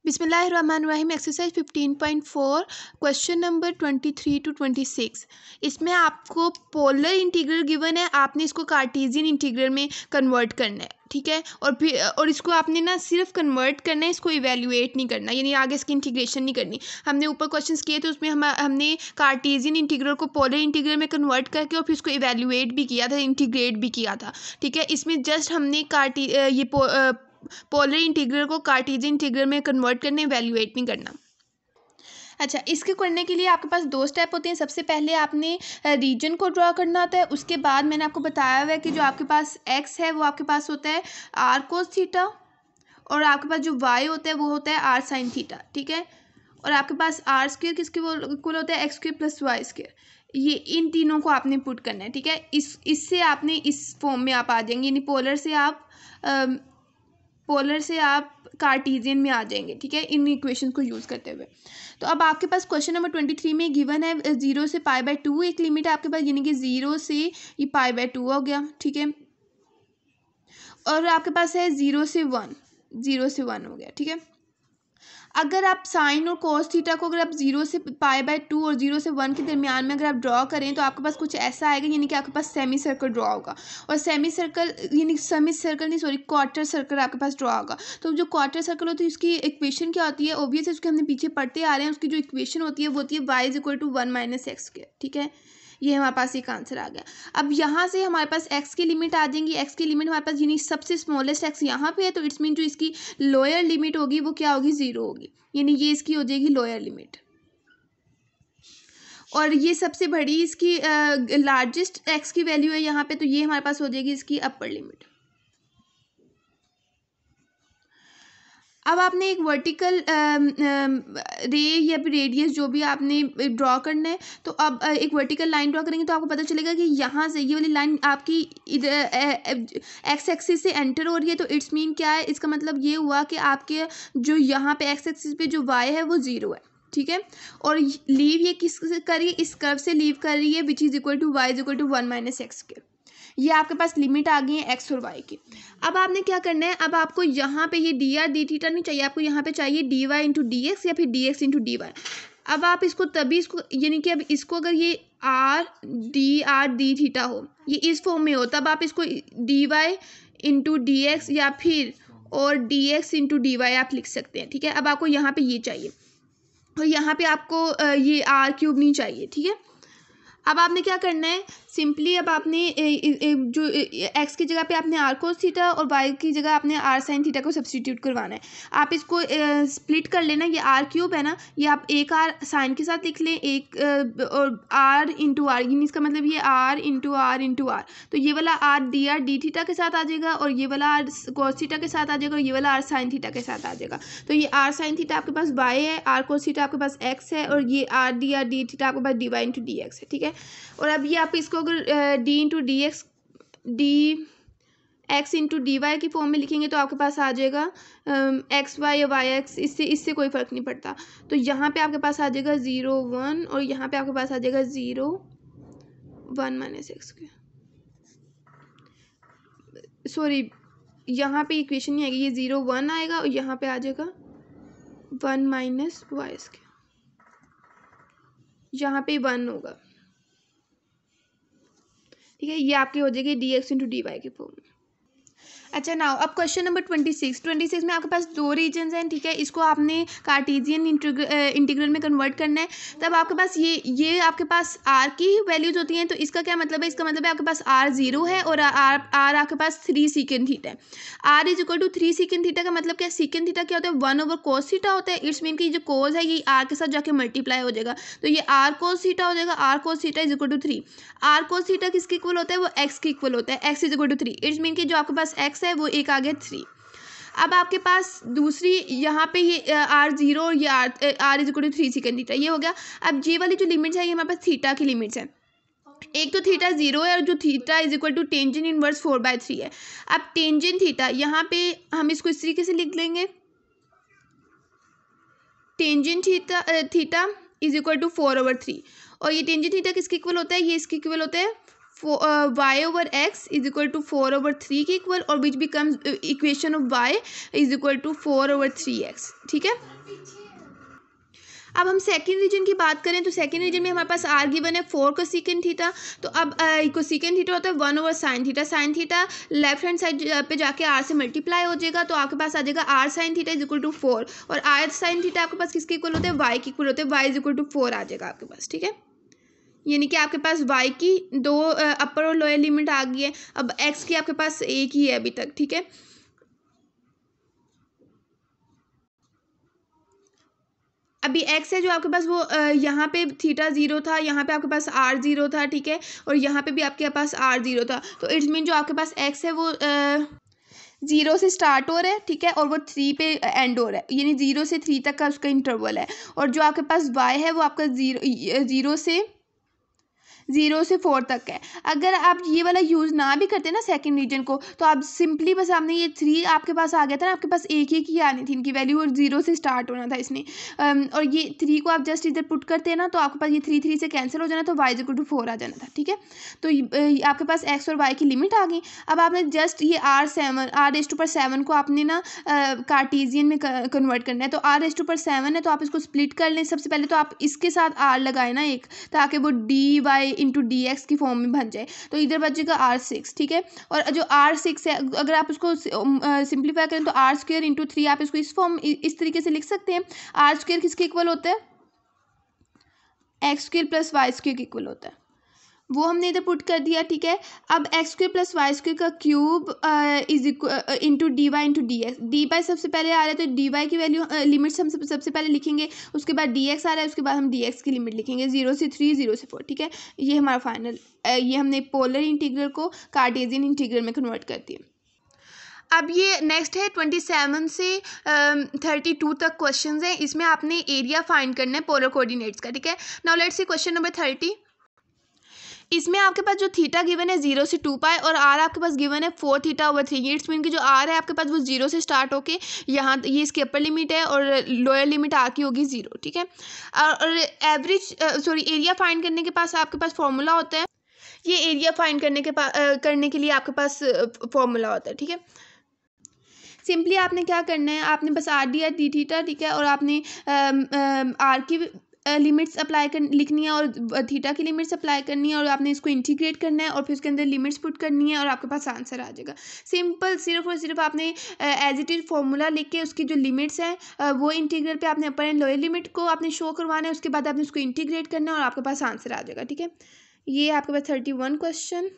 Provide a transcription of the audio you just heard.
बिस्मिल्लाहिर्रहमानिर्रहीम। Exercise 15.4 question number 23 to 26। इसमें आपको पोलर इंटीग्रल गिवन है, आपने इसको कार्टेशियन इंटीग्रल में कन्वर्ट करना है, ठीक है। और इसको आपने ना सिर्फ कन्वर्ट करना है, इसको इवेल्युएट नहीं करना, यानी आगे इसकी इंटीग्रेशन नहीं करनी। हमने ऊपर क्वेश्चंस किए थे, उसमें हमने कार्टेशियन इंटीग्रल को पोलर इंटीग्रल में कन्वर्ट करके और फिर उसको इवेल्युएट भी किया था, इंटीग्रेट भी किया था, ठीक है। इसमें जस्ट हमने पोलर इंटीग्रल को कार्टेशियन इंटीग्रल में कन्वर्ट करने, इवेल्युएट नहीं करना। अच्छा, इसके करने के लिए आपके पास दो स्टेप होते हैं। सबसे पहले आपने रीजन को ड्रॉ करना होता है, उसके बाद मैंने आपको बताया हुआ है कि जो आपके पास एक्स है वो आपके पास होता है आर कोस थीटा, और आपके पास जो वाई होता है वो होता है आर साइन थीटा, ठीक है। और आपके पास आर स्क्वायर किसके इक्वल होता है, X square plus Y square. ये इन तीनों को आपने पुट करना है, ठीक है। इससे आपने इस फॉर्म में आप आ जाएंगे, यानी पोलर से आप कार्टेशियन में आ जाएंगे, ठीक है, इन इक्वेशन को यूज़ करते हुए। तो अब आपके पास क्वेश्चन नंबर 23 में गिवन है 0 से π/2 एक लिमिट है आपके पास, यानी कि 0 से ये π/2 हो गया, ठीक है। और आपके पास है 0 से 1 हो गया, ठीक है। अगर आप साइन और कोस थीटा को अगर आप 0 से π/2 और 0 से 1 के दरमियान में अगर आप ड्रॉ करें तो आपके पास कुछ ऐसा आएगा, यानी कि आपके पास सेमी सर्कल ड्रॉ होगा। और सेमी सर्कल नहीं, सॉरी, क्वार्टर सर्कल आपके पास ड्रॉ होगा। तो जो क्वार्टर सर्कल होती है उसकी इक्वेशन क्या होती है, ऑब्वियस है, उसके हमने पीछे पढ़ते आ रहे हैं। उसकी जो इक्वेशन होती है वो होती है y = 1 - x², ठीक है। ये हमारे पास एक आंसर आ गया। अब यहाँ से हमारे पास x की लिमिट आ जाएंगी। x की लिमिट हमारे पास यानी सबसे स्मॉलेस्ट x यहाँ पे है, तो इट्स मीन जो इसकी लोअर लिमिट होगी वो क्या होगी, 0 होगी, यानी ये इसकी हो जाएगी लोअर लिमिट। और ये सबसे बड़ी इसकी लार्जेस्ट x की वैल्यू है यहाँ पे, तो ये हमारे पास हो जाएगी इसकी अपर लिमिट। अब आपने एक वर्टिकल रे या रेडियस जो भी आपने ड्रॉ करना है, तो अब एक वर्टिकल लाइन ड्रॉ करेंगे तो आपको पता चलेगा कि यहाँ से ये वाली लाइन आपकी एक्स एक्सिस से एंटर हो रही है। तो इट्स मीन क्या है, इसका मतलब ये हुआ कि आपके जो यहाँ पे एक्स एक्सिस पे जो वाई है वो 0 है, ठीक है। और लीव ये किस कर रही है, इस कर्व से लीव कर रही है, which is equal to Y = 1 - x²। ये आपके पास लिमिट आ गई है एक्स और वाई की। अब आपने क्या करना है, अब आपको यहाँ पे ये dr dθ नहीं चाहिए, आपको यहाँ पे चाहिए dy × dx या फिर dx × dy। अब आप इसको तभी इसको यानी कि अब इसको अगर ये r dθ हो, ये इस फॉर्म में हो, तब आप इसको dy × dx या फिर और dx × dy आप लिख सकते हैं, ठीक है। अब आपको यहाँ पे ये चाहिए और यहाँ पे आपको ये r³ नहीं चाहिए, ठीक है। अब आपने क्या करना है, सिंपली अब आपने जो x की जगह पे आपने r cos थीटा और y की जगह आपने r sin थीटा को सब्सटीट्यूट करवाना है। आप इसको स्प्लिट कर लेना, ये r³ है ना, ये आप एक r साइन के साथ लिख लें, एक और r × r, यानी इसका मतलब ये r × r, तो ये वाला r dr dθ के साथ आ जाएगा और ये वाला r cos थीटा के साथ आ जाएगा और ये वाला r sin थीटा के साथ आ जाएगा। तो ये r sin थीटा आपके पास y है, r cos थीटा आपके पास x है और ये r dr dθ आपके पास dy × dx है, ठीक है। और अब ये आप इसको अगर d × dx dx × dy की फॉर्म में लिखेंगे तो आपके पास आ जाएगा एक्स वाई या वाई एक्स, इससे कोई फ़र्क नहीं पड़ता। तो यहाँ पे आपके पास आ जाएगा 0 1 और यहाँ पे आपके पास आ जाएगा 0 1 - x²। सॉरी, यहाँ पे इक्वेशन नहीं आएगी, ये 0 1 आएगा और यहाँ पे आ जाएगा 1 - y², यहाँ पे 1 होगा, ठीक है। ये आपकी हो जाएगी dx × dy की फॉर्म में। अच्छा, नाउ अब क्वेश्चन नंबर 26 में आपके पास दो रीजन्स हैं, ठीक है। इसको आपने कार्टेशियन इंटीग्रल में कन्वर्ट करना है। तब आपके पास ये आपके पास r की वैल्यूज होती हैं, तो इसका क्या मतलब है, इसका मतलब है आपके पास r 0 है और r आपके पास 3 secant थीटा है। r = 3 secant थीटा का मतलब क्या है, secant थीटा क्या होता है, 1/cos थीटा होता है। इट्स मीन कि जो cos है ये r के साथ जाके मल्टीप्लाई हो जाएगा, तो ये r cos थीटा हो जाएगा। r cos theta = 3। r cos theta किसके इक्वल होता है, वो x के इक्वल होता है, x = 3। इट्स मीन कि जो आपके पास x है वो एक आ गया 3। अब आपके पास दूसरी यहाँ पे ये r0 और ये r = 3 secant थीटा, ये हो गया। अब ये वाली जो लिमिट्स है ये हमारे पास थीटा की लिमिट्स है। एक तो थीटा 0 है और जो थीटा = टेंजेंट इनवर्स 4/3 है। अब टेंजेंट थीटा यहाँ पे हम इसको इस तरीके से लिख लेंगे, टेंजेंट थीटा = 4/3। और ये टेंजेंट थीटा किसके इक्वल होता है, ये इसके इक्वल होता है Y over X is equal to 4/3 के इक्वल, और which becomes equation of Y is equal to 4/3x। ठीक है, अब हम सेकंड रीजन की बात करें तो सेकंड रीजन में हमारे पास आर गिवन है 4 कोसेकेंड थीटा। तो अब कोसेकेंड थीटा होता है 1/sin theta. Sine theta left hand side पे जाके आर से मल्टीप्लाई हो जाएगा, तो आपके पास आ जाएगा R sine theta is equal to 4, और आर साइन थीटा आपके पास किसके इक्वल होते हैं, वाई के इक्वल होते हैं, वाई इज इक्वल टू 4 आ जाएगा आपके पास। ठीक है, यानी कि आपके पास y की दो अपर और लोअर लिमिट आ गई है। अब x की आपके पास एक ही है अभी तक। ठीक है, अभी x है जो आपके पास वो यहाँ पे थीटा 0 था, यहाँ पे आपके पास r 0 था। ठीक है, और यहाँ पे भी आपके पास r 0 था, तो इट्स मीन जो आपके पास x है वो 0 से स्टार्ट हो रहा है। ठीक है, और वो 3 पे एंड हो रहा है, यानी 0 से 3 तक का उसका इंटरवल है। और जो आपके पास y है वो आपका 0 से 4 तक है। अगर आप ये वाला यूज़ ना भी करते ना सेकंड रीजन को, तो आप सिंपली बस आपने ये 3 आपके पास आ गया था ना, आपके पास एक एक ही आनी थी इनकी वैल्यू, और 0 से स्टार्ट होना था इसने। और ये 3 को आप जस्ट इधर पुट करते हैं ना, तो आपके पास ये 3 से कैंसिल हो जाना, तो y इक्वल टू 4 आ जाना था। ठीक है, तो आपके पास x और y की लिमिट आ गई। अब आपने जस्ट ये r⁻⁷ को आपने ना कार्टेशियन में कन्वर्ट करना है। तो r⁻⁷ है, तो आप इसको स्प्लिट कर लें। सबसे पहले तो आप इसके साथ r लगाए ना एक, ताकि वो dy इंटू डी एक्स की फॉर्म में बन जाए, तो इधर बचेगा r6। ठीक है, और जो r6 है अगर आप उसको सिंप्लीफाई करें तो r² इंटू 3, आप इसको इस फॉर्म इस तरीके से लिख सकते हैं। r² किसके इक्वल होता है, x² प्लस y² के इक्वल होता है, वो हमने इधर पुट कर दिया। ठीक है, अब x² प्लस y² का cube is equal into D Y into D X. D Y सबसे पहले आ रहा है, तो डी वाई की वैल्यू लिमिट्स हम सबसे पहले लिखेंगे, उसके बाद डी एक्स आ रहा है, उसके बाद हम डी एक्स की लिमिट लिखेंगे 0 से 3, 0 से 4। ठीक है, ये हमारा फाइनल, ये हमने पोलर इंटीग्रल को कार्टेशियन इंटीग्रल में कन्वर्ट कर दिया। अब ये नेक्स्ट है 27 से 32 तक क्वेश्चंस हैं। इसमें आपने एरिया फाइंड करना है पोलर कोऑर्डिनेट्स का। ठीक है, now let's see question number 30। इसमें आपके पास जो थीटा गिवन है 0 से 2 पाई, और आर आपके पास गिवन है 4 θ/3। इट्स मीन कि जो आर है आपके पास वो 0 से स्टार्ट होके यहाँ, ये इसकी अपर लिमिट है और लोअर लिमिट आके होगी 0। ठीक है, और एरिया फाइंड करने के पास आपके पास फॉर्मूला होता है। ये एरिया फाइंड करने के लिए आपके पास फॉर्मूला होता है। ठीक है, सिंपली आपने क्या करना है, आपने बस आर डी डी थीटा। ठीक है, और आपने आर की लिमिट्स अप्लाई कर लिखनी है और थीटा की लिमिट्स अप्लाई करनी है, और आपने इसको इंटीग्रेट करना है और फिर उसके अंदर लिमिट्स पुट करनी है, और आपके पास आंसर आ जाएगा। सिंपल, सिर्फ और सिर्फ आपने एज इट इज फॉर्मूला लिख के उसकी जो लिमिट्स हैं वो इंटीग्रल पे आपने अपर एंड लोअर लिमिट को आपने शो करवाना है, उसके बाद आपने उसको इंटीग्रेट करना है और आपके पास आंसर आ जाएगा। ठीक है, ये आपके पास 31 क्वेश्चन।